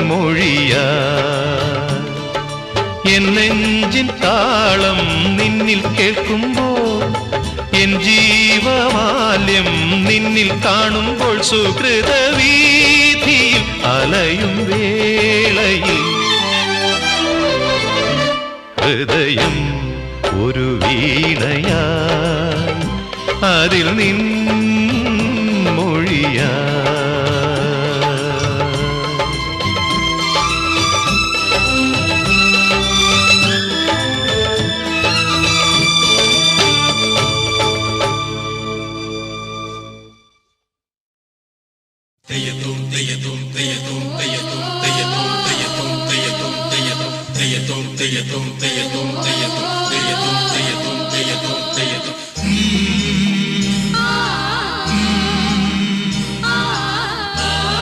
മൊഴിയാ N നെഞ്ചിൻ താളം നിന്നിൽ കേൾക്കുമ്പോൾ എൻ ജീവമാല്യം നിന്നിൽ കാണുമ്പോൾ സുഹൃതവീഥിയിൽ അലയും വേളയിൽ ഹൃദയം ഒരു വീണയായി അതിൽ നിൻ മൊഴിയാ Te